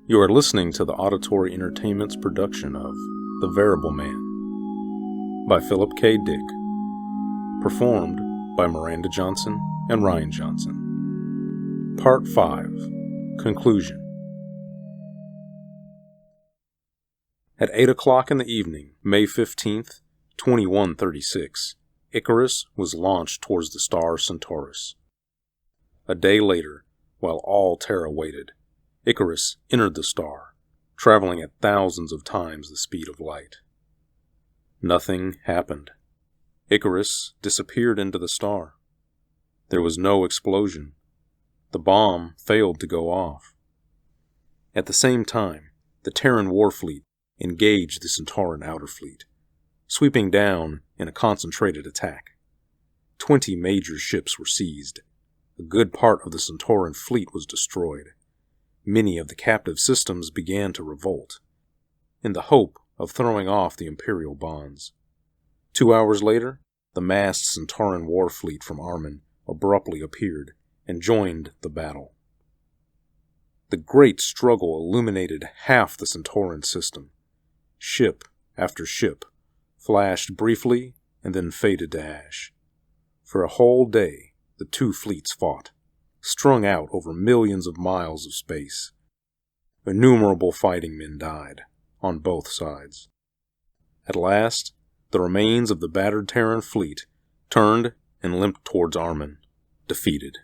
You are listening to the Auditory Entertainment's production of The Variable Man by Philip K. Dick, performed by Miranda Johnson and Ryan Johnson. Part 5. Conclusion. At 8 o'clock in the evening, May 15th, 2136, Icarus was launched towards the star Centaurus. A day later, while all Terra waited, Icarus entered the star, traveling at thousands of times the speed of light. Nothing happened. Icarus disappeared into the star. There was no explosion. The bomb failed to go off. At the same time, the Terran war fleet engaged the Centauran outer fleet, sweeping down in a concentrated attack. 20 major ships were seized. A good part of the Centauran fleet was destroyed. Many of the captive systems began to revolt, in the hope of throwing off the imperial bonds. 2 hours later, the massed Centauran war fleet from Armin abruptly appeared and joined the battle. The great struggle illuminated half the Centauran system. Ship after ship flashed briefly and then faded to ash. For a whole day, the two fleets fought, strung out over millions of miles of space. Innumerable fighting men died, on both sides. At last, the remains of the battered Terran fleet turned and limped towards Armin, defeated.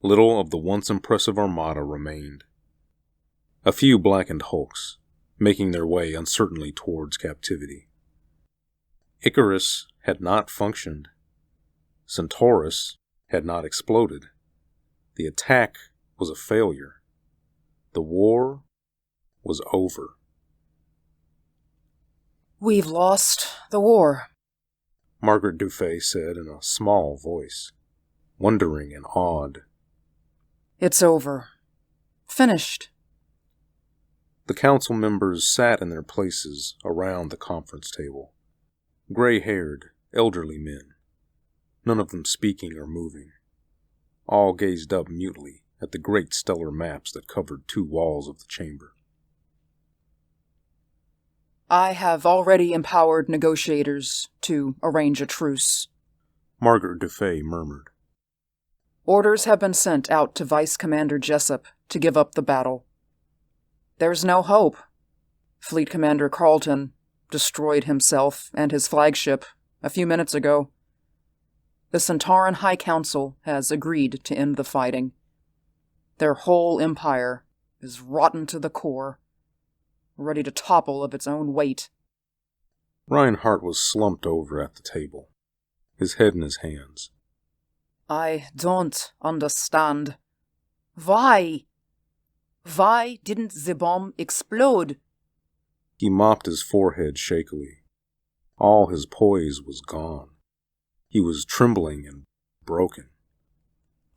Little of the once impressive armada remained. A few blackened hulks, making their way uncertainly towards captivity. Icarus had not functioned. Centaurus had not exploded. The attack was a failure. The war was over. "We've lost the war," Margaret Dufay said in a small voice, wondering and awed. "It's over. Finished." The council members sat in their places around the conference table. Gray-haired, elderly men, none of them speaking or moving. All gazed up mutely at the great stellar maps that covered 2 walls of the chamber. "I have already empowered negotiators to arrange a truce," Margaret Dufay murmured. "Orders have been sent out to Vice Commander Jessup to give up the battle. There's no hope. Fleet Commander Carlton destroyed himself and his flagship a few minutes ago. The Centauran High Council has agreed to end the fighting. Their whole empire is rotten to the core, ready to topple of its own weight." Reinhardt was slumped over at the table, his head in his hands. "I don't understand. Why? Why didn't the bomb explode?" He mopped his forehead shakily. All his poise was gone. He was trembling and broken.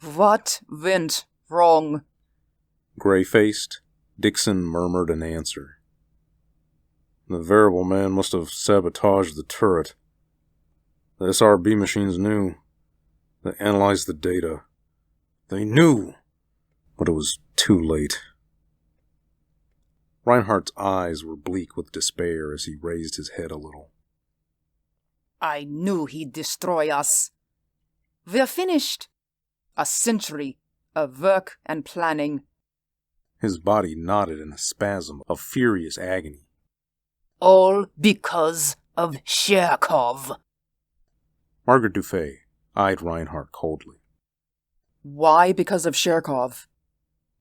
"What went wrong?" Gray-faced, Dixon murmured an answer. "The Variable Man must have sabotaged the turret. The SRB machines knew. They analyzed the data. They knew, but it was too late." Reinhardt's eyes were bleak with despair as he raised his head a little. "I knew he'd destroy us. We're finished. A century of work and planning." His body knotted in a spasm of furious agony. "All because of Sherkov." Margaret Dufay eyed Reinhardt coldly. "Why because of Sherkov?"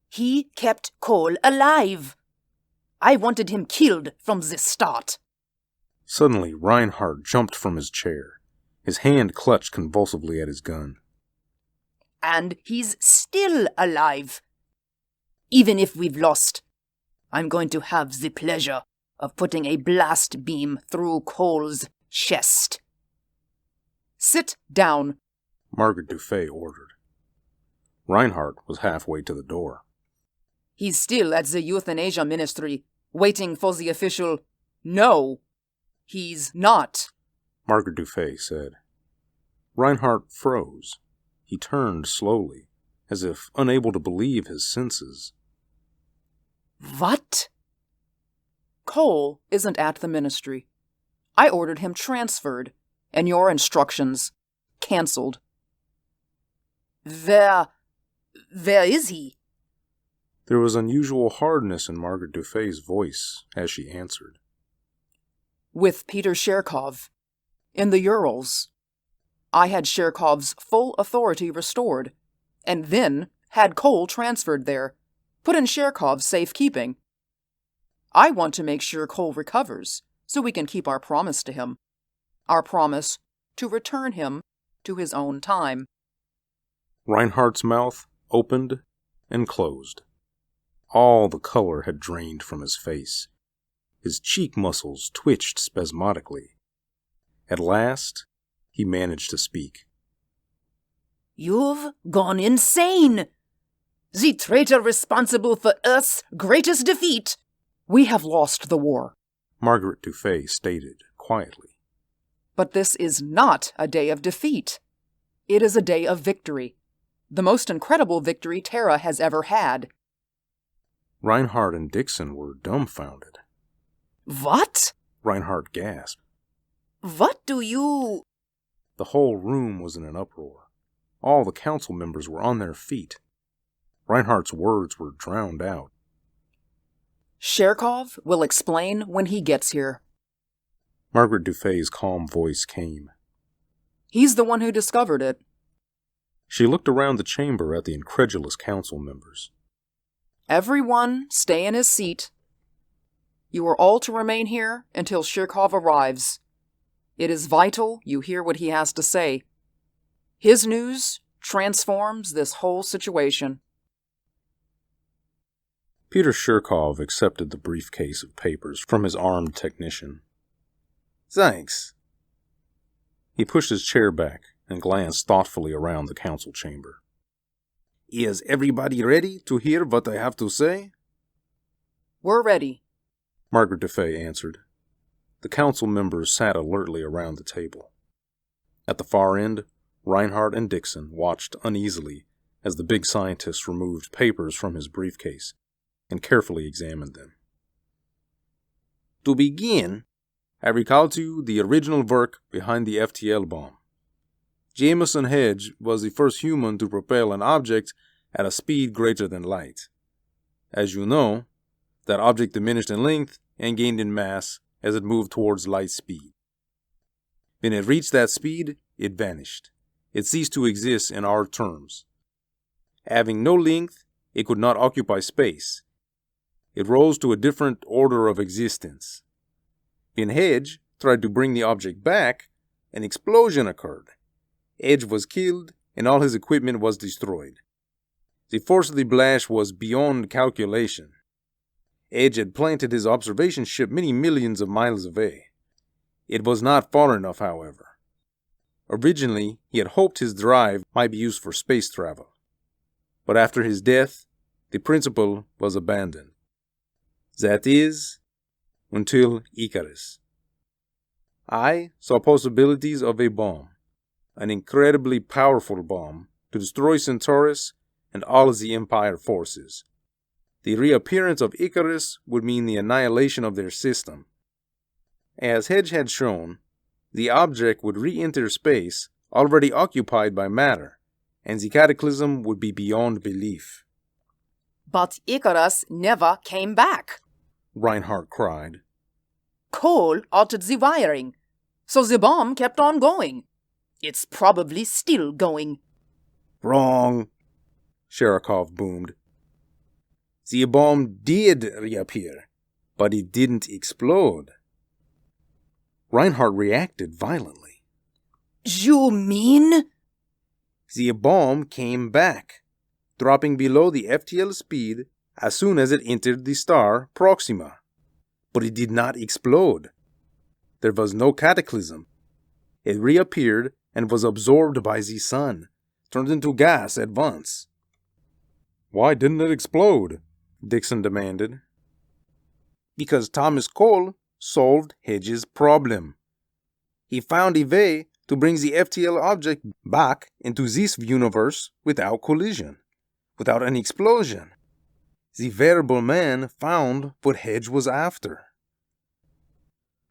"He kept Cole alive. I wanted him killed from the start." Suddenly, Reinhardt jumped from his chair. His hand clutched convulsively at his gun. "And he's still alive. Even if we've lost, I'm going to have the pleasure of putting a blast beam through Cole's chest." "Sit down," Margaret Dufay ordered. Reinhardt was halfway to the door. "He's still at the Euthanasia Ministry, waiting for the official no. He's not," Margaret Dufay said. Reinhardt froze. He turned slowly, as if unable to believe his senses. What? Cole isn't at the ministry. I ordered him transferred, and your instructions cancelled. Where is he? There was unusual hardness in Margaret Dufay's voice as she answered. With Peter Sherkov, in the Urals. I had Sherkov's full authority restored, and then had Cole transferred there, put in Sherkov's safekeeping. I want to make sure Cole recovers, so we can keep our promise to him. Our promise to return him to his own time. Reinhardt's mouth opened and closed. All the color had drained from his face. His cheek muscles twitched spasmodically. At last, he managed to speak. You've gone insane! The traitor responsible for Earth's greatest defeat! We have lost the war, Margaret Dufay stated quietly. But this is not a day of defeat. It is a day of victory. The most incredible victory Terra has ever had. Reinhardt and Dixon were dumbfounded. What? Reinhardt gasped. What do you... The whole room was in an uproar. All the council members were on their feet. Reinhardt's words were drowned out. Sherkov will explain when he gets here. Margaret Dufay's calm voice came. He's the one who discovered it. She looked around the chamber at the incredulous council members. Everyone stay in his seat. You are all to remain here until Sherkov arrives. It is vital you hear what he has to say. His news transforms this whole situation. Peter Sherkov accepted the briefcase of papers from his armed technician. Thanks. He pushed his chair back and glanced thoughtfully around the council chamber. Is everybody ready to hear what I have to say? We're ready, Margaret Dufay answered. The council members sat alertly around the table. At the far end, Reinhardt and Dixon watched uneasily as the big scientist removed papers from his briefcase and carefully examined them. To begin, I recall to you the original work behind the FTL bomb. Jameson Hedge was the first human to propel an object at a speed greater than light. As you know, that object diminished in length and gained in mass as it moved towards light speed. When it reached that speed, it vanished. It ceased to exist in our terms. Having no length, it could not occupy space. It rose to a different order of existence. When Hedge tried to bring the object back, an explosion occurred. Hedge was killed, and all his equipment was destroyed. The force of the blast was beyond calculation. Hedge had planted his observation ship many millions of miles away. It was not far enough, however. Originally, he had hoped his drive might be used for space travel. But after his death, the principle was abandoned. That is, until Icarus. I saw possibilities of a bomb, an incredibly powerful bomb, to destroy Centaurus and all of the Empire forces. The reappearance of Icarus would mean the annihilation of their system. As Hedge had shown, the object would re-enter space already occupied by matter, and the cataclysm would be beyond belief. But Icarus never came back. Reinhardt cried. Cole altered the wiring, so the bomb kept on going. It's probably still going. Wrong, Sherkov boomed. The bomb did reappear, but it didn't explode. Reinhardt reacted violently. You mean? The bomb came back, dropping below the FTL speed as soon as it entered the star Proxima. But it did not explode. There was no cataclysm. It reappeared and was absorbed by the sun, turned into gas at once. Why didn't it explode? Dixon demanded. Because Thomas Cole solved Hedge's problem. He found a way to bring the FTL object back into this universe without collision, without an explosion. The variable man found what Hedge was after.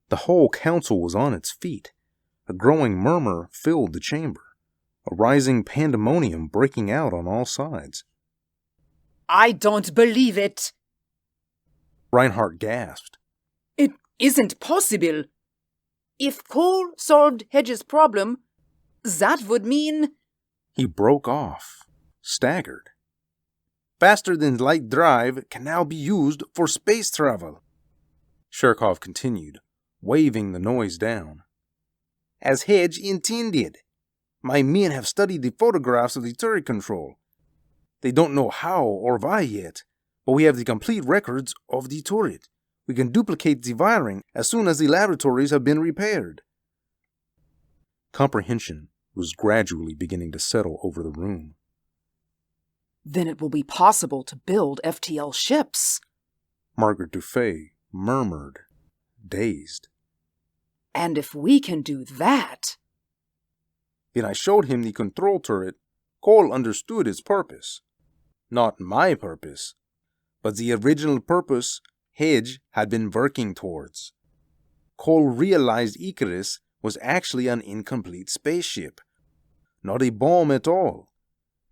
The whole council was on its feet. A growing murmur filled the chamber, a rising pandemonium breaking out on all sides. I don't believe it. Reinhardt gasped. It isn't possible. If Cole solved Hedge's problem, that would mean... He broke off, staggered. Faster-than-light drive can now be used for space travel, Sherkov continued, waving the noise down. As Hedge intended. My men have studied the photographs of the turret control. They don't know how or why yet, but we have the complete records of the turret. We can duplicate the wiring as soon as the laboratories have been repaired. Comprehension was gradually beginning to settle over the room. Then it will be possible to build FTL ships, Margaret Dufay murmured, dazed. And if we can do that... Then I showed him the control turret. Cole understood its purpose. Not my purpose, but the original purpose Hedge had been working towards. Cole realized Icarus was actually an incomplete spaceship, not a bomb at all.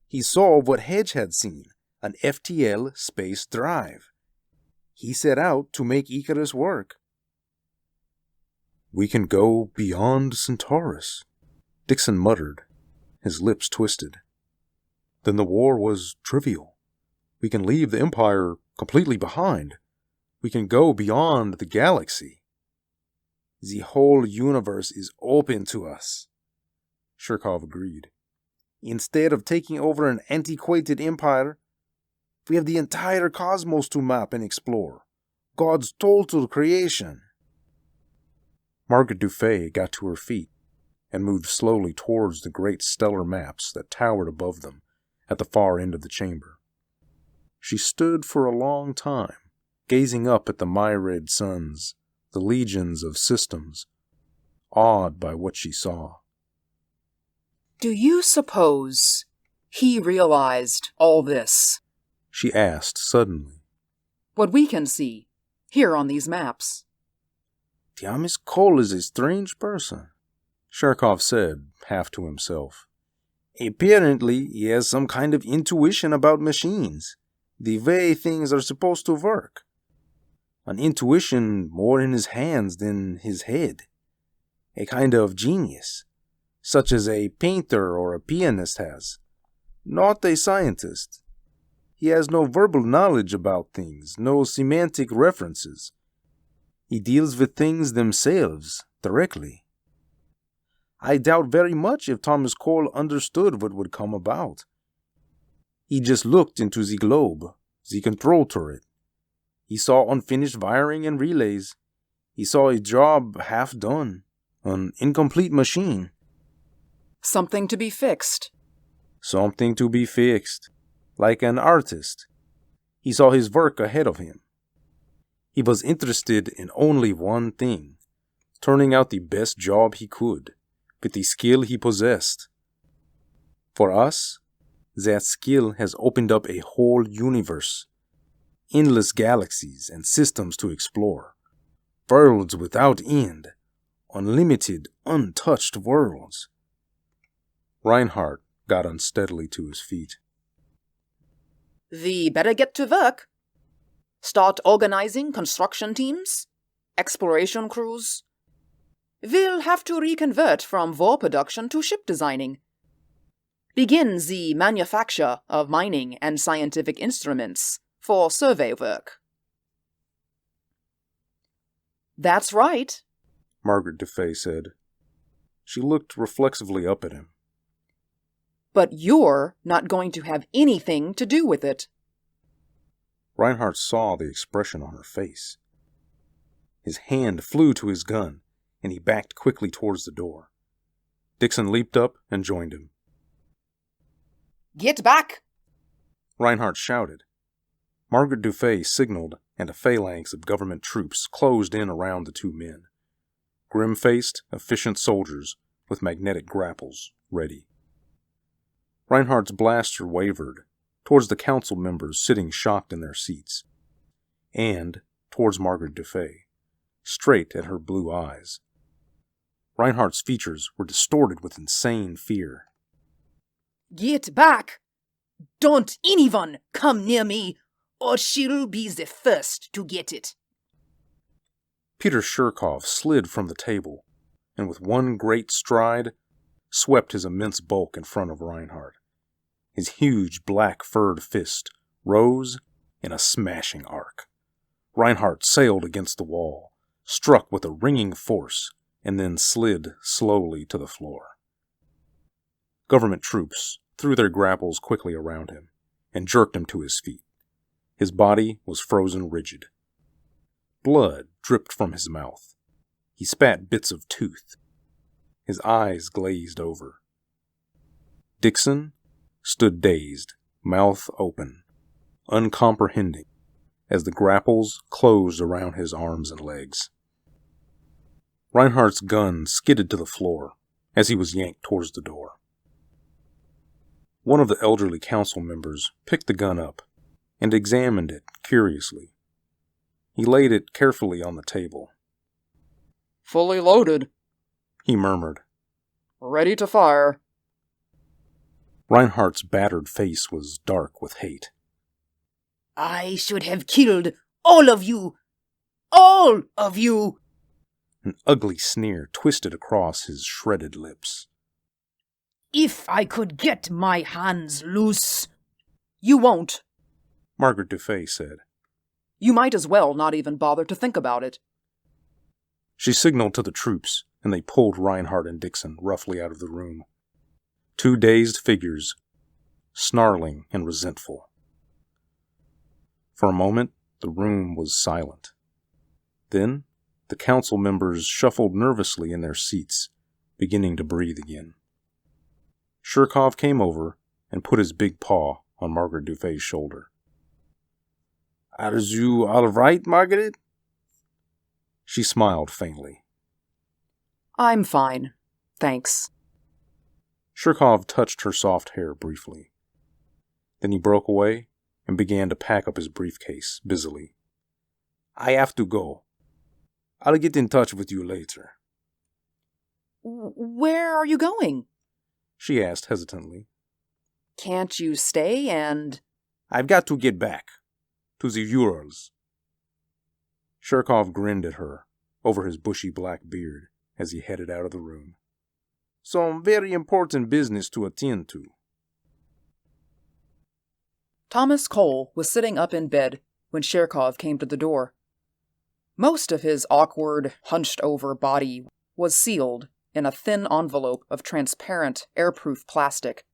He saw what Hedge had seen, an FTL space drive. He set out to make Icarus work. We can go beyond Centaurus, Dixon muttered, his lips twisted. Then the war was trivial. We can leave the Empire completely behind. We can go beyond the galaxy. The whole universe is open to us, Sherkov agreed. Instead of taking over an antiquated empire, we have the entire cosmos to map and explore. God's total creation. Margaret Dufay got to her feet and moved slowly towards the great stellar maps that towered above them at the far end of the chamber. She stood for a long time, gazing up at the myriad suns, the legions of systems, awed by what she saw. Do you suppose he realized all this? She asked suddenly. What we can see, here on these maps. Tiamis Cole is a strange person, Sherkov said, half to himself. Apparently, he has some kind of intuition about machines, the way things are supposed to work. An intuition more in his hands than his head. A kind of genius, such as a painter or a pianist has. Not a scientist. He has no verbal knowledge about things, no semantic references. He deals with things themselves, directly. I doubt very much if Thomas Cole understood what would come about. He just looked into the globe, the control turret. He saw unfinished wiring and relays. He saw a job half done, an incomplete machine. Something to be fixed. Something to be fixed. Like an artist. He saw his work ahead of him. He was interested in only one thing, turning out the best job he could, with the skill he possessed. For us, that skill has opened up a whole universe, endless galaxies and systems to explore, worlds without end, unlimited, untouched worlds. Reinhardt got unsteadily to his feet. We better get to work. Start organizing construction teams, exploration crews. We'll have to reconvert from war production to ship designing. Begin the manufacture of mining and scientific instruments for survey work. That's right, Margaret Dufay said. She looked reflexively up at him. But you're not going to have anything to do with it. Reinhardt saw the expression on her face. His hand flew to his gun, and he backed quickly towards the door. Dixon leaped up and joined him. Get back! Reinhardt shouted. Margaret Dufay signaled, and a phalanx of government troops closed in around the two men. Grim-faced, efficient soldiers with magnetic grapples ready. Reinhardt's blaster wavered, towards the council members sitting shocked in their seats, and towards Margaret Dufay, straight at her blue eyes. Reinhardt's features were distorted with insane fear. Get back! Don't anyone come near me, or she'll be the first to get it. Peter Shirkov slid from the table, and with one great stride, swept his immense bulk in front of Reinhardt. His huge black furred fist rose in a smashing arc. Reinhardt sailed against the wall, struck with a ringing force, and then slid slowly to the floor. Government troops threw their grapples quickly around him and jerked him to his feet. His body was frozen rigid. Blood dripped from his mouth. He spat bits of tooth. His eyes glazed over. Dixon stood dazed, mouth open, uncomprehending, as the grapples closed around his arms and legs. Reinhardt's gun skidded to the floor as he was yanked towards the door. One of the elderly council members picked the gun up and examined it curiously. He laid it carefully on the table. "Fully loaded," he murmured. "Ready to fire." Reinhardt's battered face was dark with hate. I should have killed all of you! All of you! An ugly sneer twisted across his shredded lips. If I could get my hands loose. "You won't," Margaret Dufay said. "You might as well not even bother to think about it." She signaled to the troops, and they pulled Reinhardt and Dixon roughly out of the room. Two dazed figures, snarling and resentful. For a moment, the room was silent. Then, the council members shuffled nervously in their seats, beginning to breathe again. Shirkov came over and put his big paw on Margaret Dufay's shoulder. "Are you all right, Margaret?" She smiled faintly. "I'm fine, thanks." Shirkov touched her soft hair briefly. Then he broke away and began to pack up his briefcase busily. "I have to go. I'll get in touch with you later." "Where are you going?" she asked hesitantly. "Can't you stay and—" "I've got to get back. To the Urals." Shirkov grinned at her over his bushy black beard as he headed out of the room. "Some very important business to attend to." Thomas Cole was sitting up in bed when Shirkov came to the door. Most of his awkward, hunched-over body was sealed in a thin envelope of transparent, airproof plastic.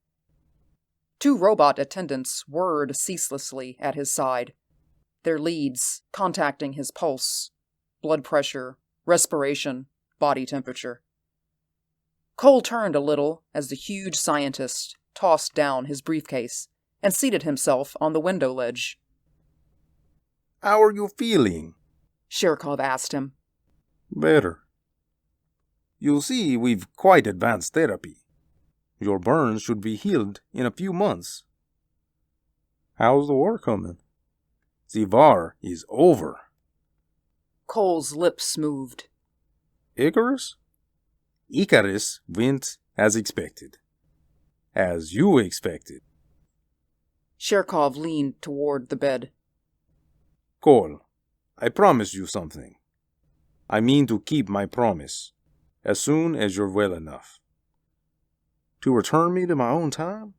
Two robot attendants whirred ceaselessly at his side, their leads contacting his pulse, blood pressure, respiration, body temperature. Cole turned a little as the huge scientist tossed down his briefcase and seated himself on the window ledge. "How are you feeling?" Shirkov asked him. "Better. You see, we've quite advanced therapy. Your burns should be healed in a few months." "How's the war coming?" "The war is over." Cole's lips moved. "Icarus?" "Icarus went as expected. As you expected." Shirkov leaned toward the bed. "Cole, I promise you something. I mean to keep my promise, as soon as you're well enough." "To return me to my own time?"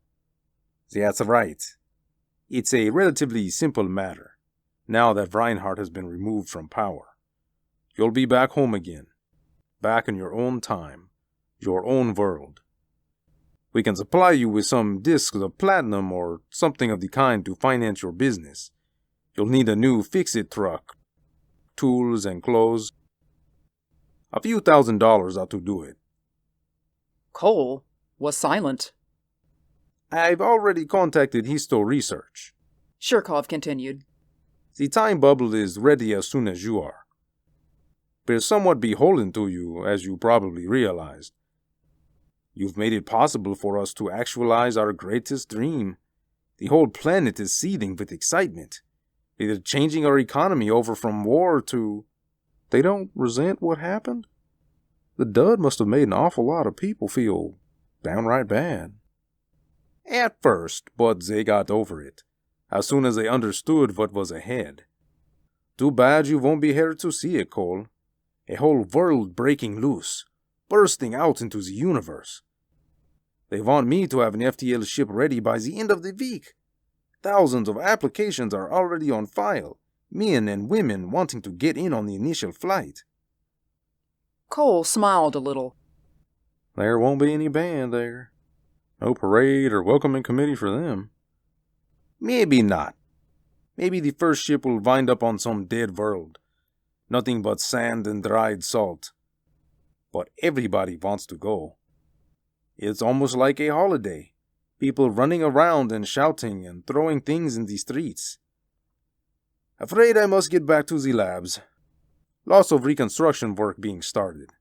"That's right. It's a relatively simple matter, now that Reinhardt has been removed from power. You'll be back home again, back in your own time, your own world. We can supply you with some discs of platinum or something of the kind to finance your business. You'll need a new fix-it truck, tools and clothes. A few $1,000s ought to do it." Cole was silent. "I've already contacted Histo Research," Shirkov continued. "The time bubble is ready as soon as you are. We're somewhat beholden to you, as you probably realized. You've made it possible for us to actualize our greatest dream, The whole planet is seething with excitement. They're changing our economy over from war to... They don't resent what happened? The dud must have made an awful lot of people feel downright bad. At first, but they got over it, as soon as they understood what was ahead. Too bad you won't be here to see it, Cole. A whole world breaking loose, bursting out into the universe. They want me to have an FTL ship ready by the end of the week. Thousands of applications are already on file, men and women wanting to get in on the initial flight. Cole smiled a little. There won't be any band there. No parade or welcoming committee for them. Maybe not. Maybe the first ship will wind up on some dead world. Nothing but sand and dried salt. But everybody wants to go. It's almost like a holiday. People running around and shouting and throwing things in the streets. Afraid I must get back to the labs. Lots of reconstruction work being started.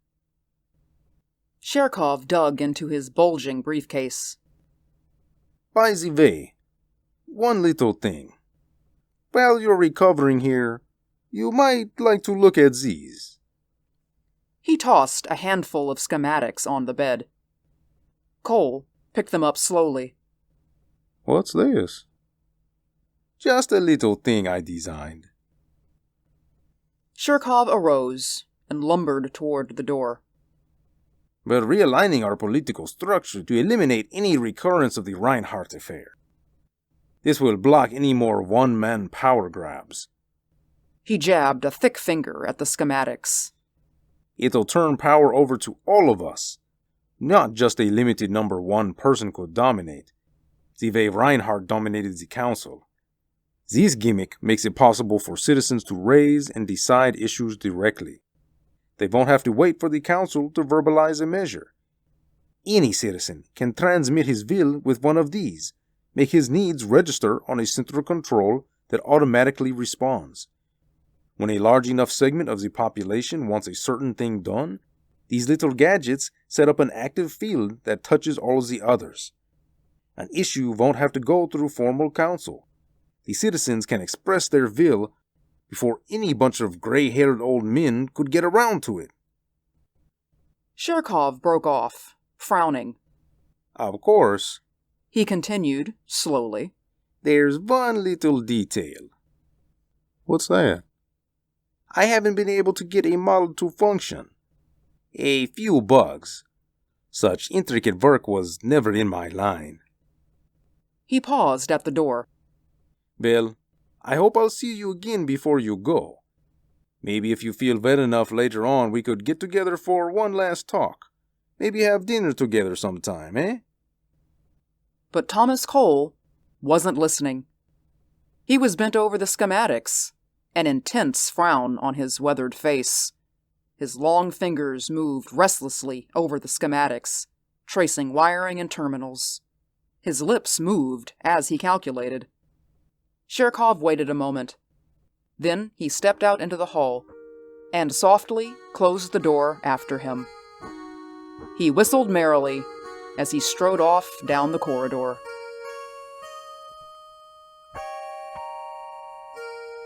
Sherkov dug into his bulging briefcase. By the way, one little thing. While you're recovering here, you might like to look at these. He tossed a handful of schematics on the bed. Cole picked them up slowly. What's this? Just a little thing I designed. Sherkov arose and lumbered toward the door. We're realigning our political structure to eliminate any recurrence of the Reinhardt affair. This will block any more one-man power grabs. He jabbed a thick finger at the schematics. It'll turn power over to all of us, not just a limited number one person could dominate, the way Reinhardt dominated the council. This gimmick makes it possible for citizens to raise and decide issues directly. They won't have to wait for the council to verbalize a measure. Any citizen can transmit his will with one of these, make his needs register on a central control that automatically responds. When a large enough segment of the population wants a certain thing done, these little gadgets set up an active field that touches all of the others. An issue won't have to go through formal council. The citizens can express their will before any bunch of gray-haired old men could get around to it. Sherkov broke off, frowning. Of course, He continued, slowly. there's one little detail. What's that? I haven't been able to get a model to function. A few bugs. Such intricate work was never in my line. He paused at the door. Well, I hope I'll see you again before you go. Maybe if you feel well enough later on, we could get together for one last talk. Maybe have dinner together sometime, eh? But Thomas Cole wasn't listening. He was bent over the schematics, an intense frown on his weathered face. His long fingers moved restlessly over the schematics, tracing wiring and terminals. His lips moved as he calculated. Sherkov waited a moment. Then he stepped out into the hall and softly closed the door after him. He whistled merrily as he strode off down the corridor.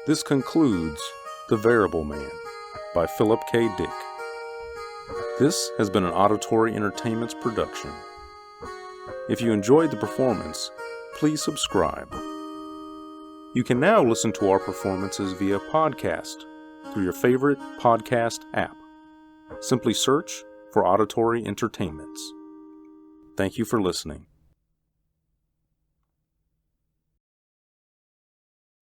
This concludes The Variable Man by Philip K. Dick. This has been an Auditory Entertainment's production. If you enjoyed the performance, please subscribe. You can now listen to our performances via podcast through your favorite podcast app. Simply search for Auditory Entertainments. Thank you for listening.